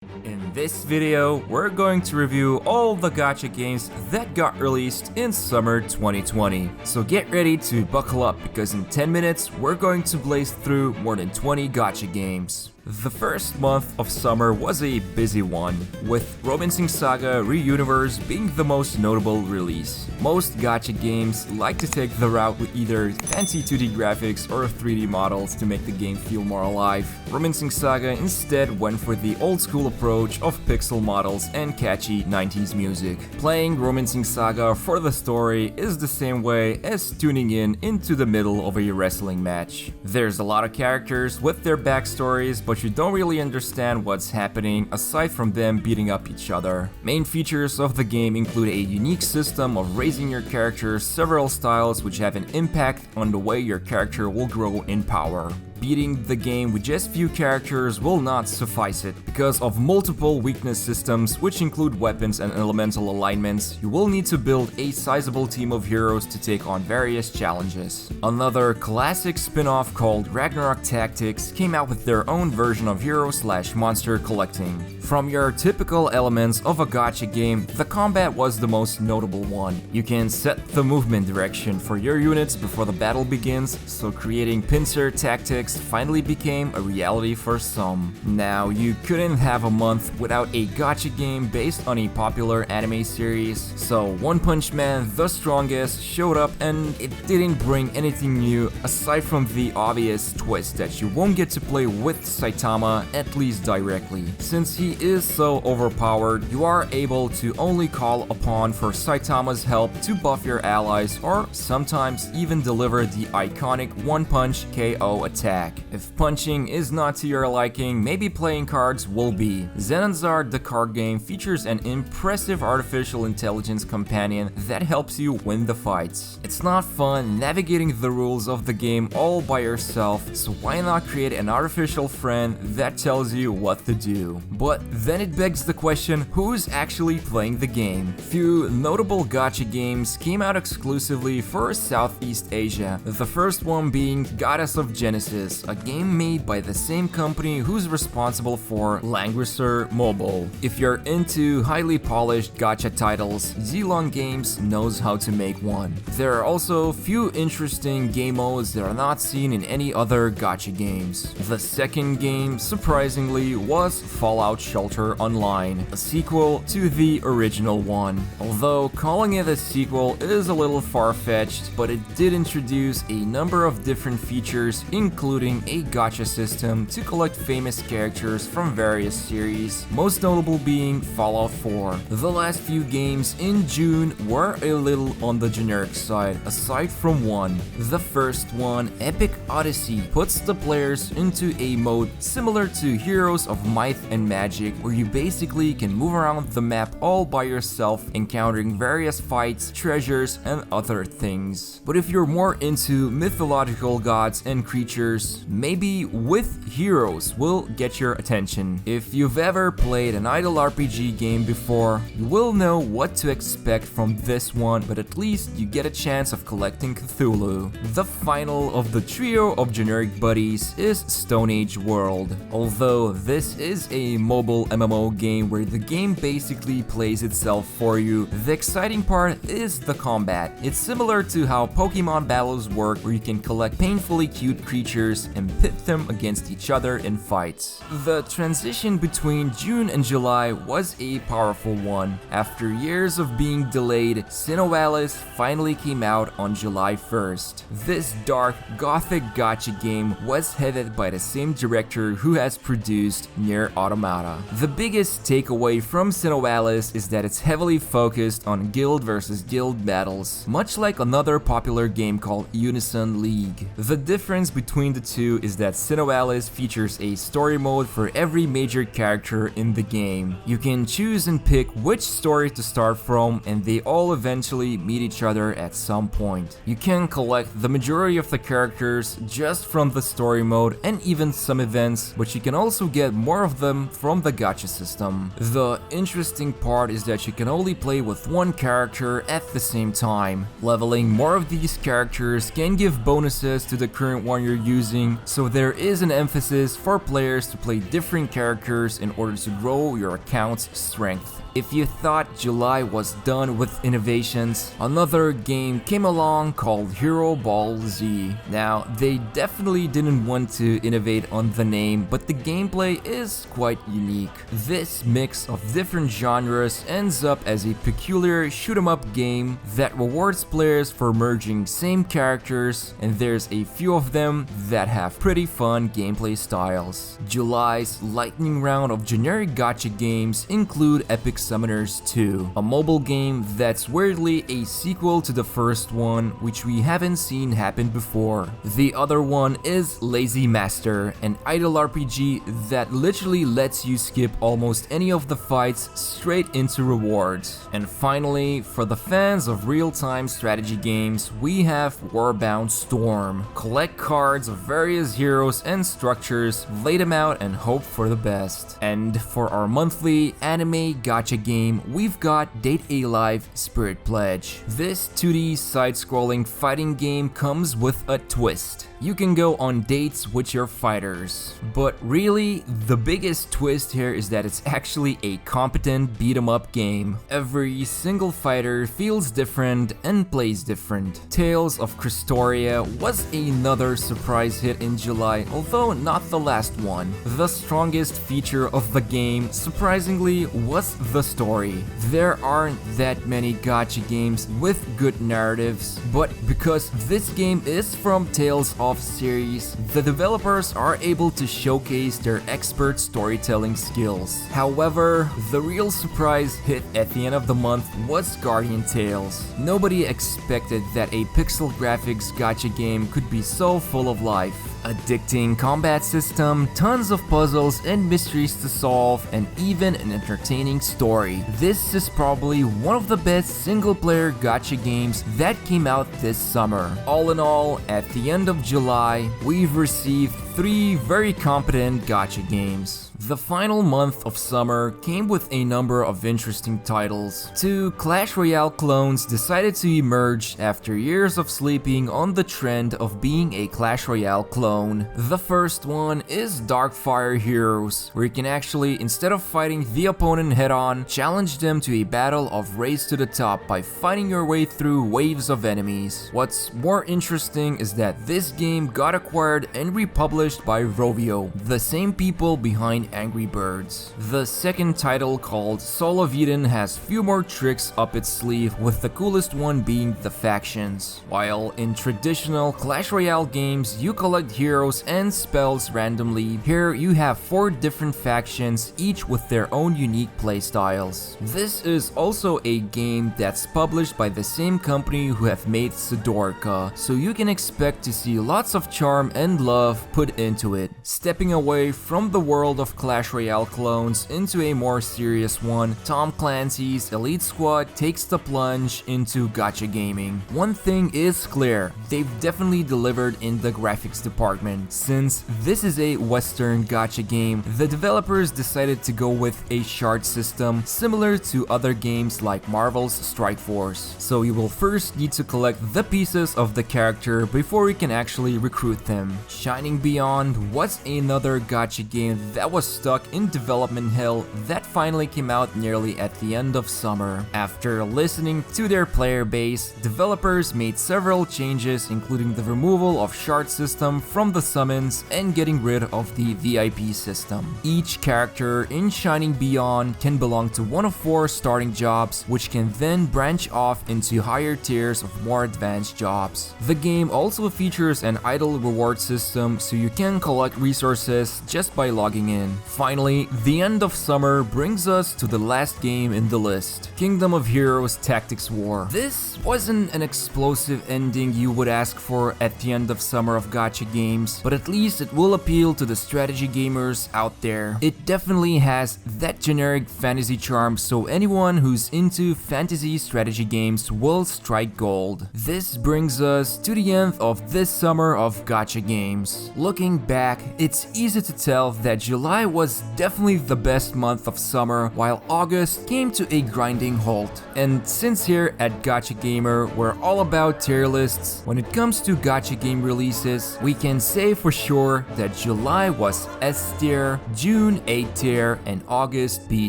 In this video, we're going to review all the gacha games that got released in summer 2020. So get ready to buckle up because in 10 minutes, we're going to blaze through more than 20 gacha games. The first month of summer was a busy one, with Romancing Saga Re-Universe being the most notable release. Most gacha games like to take the route with either fancy 2D graphics or 3D models to make the game feel more alive. Romancing Saga instead went for the old school approach of pixel models and catchy 90s music. Playing Romancing Saga for the story is the same way as tuning in into the middle of a wrestling match. There's a lot of characters with their backstories, but you don't really understand what's happening aside from them beating up each other. Main features of the game include a unique system of raising your character, several styles which have an impact on the way your character will grow in power. Beating the game with just few characters will not suffice it. Because of multiple weakness systems, which include weapons and elemental alignments, you will need to build a sizable team of heroes to take on various challenges. Another classic spin-off called Ragnarok Tactics came out with their own version of hero/monster collecting. From your typical elements of a gacha game, the combat was the most notable one. You can set the movement direction for your units before the battle begins, so creating pincer tactics finally became a reality for some. Now, you couldn't have a month without a gacha game based on a popular anime series, so One Punch Man The Strongest showed up and it didn't bring anything new aside from the obvious twist that you won't get to play with Saitama, at least directly. Since he is so overpowered, you are able to only call upon for Saitama's help to buff your allies or sometimes even deliver the iconic One Punch KO attack. If punching is not to your liking, maybe playing cards will be. Zenanzar the card game features an impressive artificial intelligence companion that helps you win the fights. It's not fun navigating the rules of the game all by yourself, so why not create an artificial friend that tells you what to do? But then it begs the question, who's actually playing the game? Few notable gacha games came out exclusively for Southeast Asia, the first one being Goddess of Genesis, a game made by the same company who's responsible for Languisher Mobile. If you're into highly polished gacha titles, Zilong Games knows how to make one. There are also few interesting game modes that are not seen in any other gacha games. The second game, surprisingly, was Fallout Shelter Online, a sequel to the original one. Although calling it a sequel is a little far-fetched, but it did introduce a number of different features, including a gacha system to collect famous characters from various series, most notable being Fallout 4. The last few games in June were a little on the generic side, aside from one. The first one, Epic Odyssey, puts the players into a mode similar to Heroes of Might and Magic, where you basically can move around the map all by yourself, encountering various fights, treasures, and other things. But if you're more into mythological gods and creatures, maybe With Heroes will get your attention. If you've ever played an idle RPG game before, you will know what to expect from this one, but at least you get a chance of collecting Cthulhu. The final of the trio of generic buddies is Stone Age World. Although this is a mobile MMO game where the game basically plays itself for you, the exciting part is the combat. It's similar to how Pokemon battles work, where you can collect painfully cute creatures and pit them against each other in fights. The transition between June and July was a powerful one. After years of being delayed, SinoAlice finally came out on July 1st. This dark, gothic gacha game was headed by the same director who has produced Nier Automata. The biggest takeaway from SinoAlice is that it's heavily focused on guild versus guild battles, much like another popular game called Unison League. The difference between the two is that SinoAlice features a story mode for every major character in the game. You can choose and pick which story to start from, and they all eventually meet each other at some point. You can collect the majority of the characters just from the story mode and even some events, but you can also get more of them from the gacha system. The interesting part is that you can only play with one character at the same time. Leveling more of these characters can give bonuses to the current one you're using, choosing, so there is an emphasis for players to play different characters in order to grow your account's strength. If you thought July was done with innovations, another game came along called Hero Ball Z. Now, they definitely didn't want to innovate on the name, but the gameplay is quite unique. This mix of different genres ends up as a peculiar shoot-'em-up game that rewards players for merging same characters, and there's a few of them that have pretty fun gameplay styles. July's lightning round of generic gacha games include Epic Summoners 2, a mobile game that's weirdly a sequel to the first one, which we haven't seen happen before. The other one is Lazy Master, an idle RPG that literally lets you skip almost any of the fights straight into rewards. And finally, for the fans of real-time strategy games, we have Warbound Storm. Collect cards of various heroes and structures, lay them out and hope for the best. And for our monthly anime gacha game, we've got Date A Live Spirit Pledge. This 2D side-scrolling fighting game comes with a twist. You can go on dates with your fighters. But really, the biggest twist here is that it's actually a competent beat-em-up game. Every single fighter feels different and plays different. Tales of Christoria was another surprise hit in July, although not the last one. The strongest feature of the game, surprisingly, was the story. There aren't that many gacha games with good narratives, but because this game is from Tales of series, the developers are able to showcase their expert storytelling skills. However, the real surprise hit at the end of the month was Guardian Tales. Nobody expected that a pixel graphics gacha game could be so full of life. Addicting combat system, tons of puzzles and mysteries to solve, and even an entertaining story. This is probably one of the best single-player gacha games that came out this summer. All in all, at the end of July, we've received 3 very competent gacha games. The final month of summer came with a number of interesting titles. 2 Clash Royale clones decided to emerge after years of sleeping on the trend of being a Clash Royale clone. The first one is Darkfire Heroes, where you can actually, instead of fighting the opponent head-on, challenge them to a battle of race to the top by fighting your way through waves of enemies. What's more interesting is that this game got acquired and republished by Rovio, the same people behind Angry Birds. The second title, called Soul of Eden, has few more tricks up its sleeve, with the coolest one being the factions. While in traditional Clash Royale games, you collect heroes and spells randomly, here you have 4 different factions, each with their own unique playstyles. This is also a game that's published by the same company who have made Sidorica, so you can expect to see lots of charm and love put into it. Stepping away from the world of Clash Royale clones into a more serious one, Tom Clancy's Elite Squad takes the plunge into gacha gaming. One thing is clear, they've definitely delivered in the graphics department. Since this is a Western gacha game, the developers decided to go with a shard system similar to other games like Marvel's Strike Force. So you will first need to collect the pieces of the character before you can actually recruit them. Shining Beyond was another gacha game that was stuck in development hell that finally came out nearly at the end of summer. After listening to their player base, developers made several changes, including the removal of shard system from the summons and getting rid of the VIP system. Each character in Shining Beyond can belong to one of 4 starting jobs, which can then branch off into higher tiers of more advanced jobs. The game also features an idle reward system, so you can collect resources just by logging in. Finally, the end of summer brings us to the last game in the list, Kingdom of Heroes Tactics War. This wasn't an explosive ending you would ask for at the end of summer of gacha games, but at least it will appeal to the strategy gamers out there. It definitely has that generic fantasy charm, so anyone who's into fantasy strategy games will strike gold. This brings us to the end of this summer of gacha games. Looking back, it's easy to tell that July July was definitely the best month of summer, while August came to a grinding halt. And since here at Gacha Gamer we're all about tier lists, when it comes to gacha game releases, we can say for sure that July was S tier, June A tier, and August B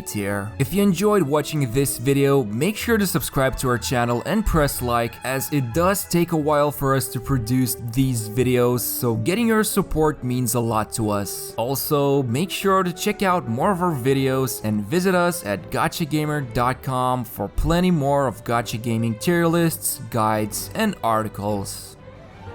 tier. If you enjoyed watching this video, make sure to subscribe to our channel and press like, as it does take a while for us to produce these videos, so getting your support means a lot to us. Also, make sure to check out more of our videos and visit us at gachagamer.com for plenty more of gacha gaming tier lists, guides, and articles.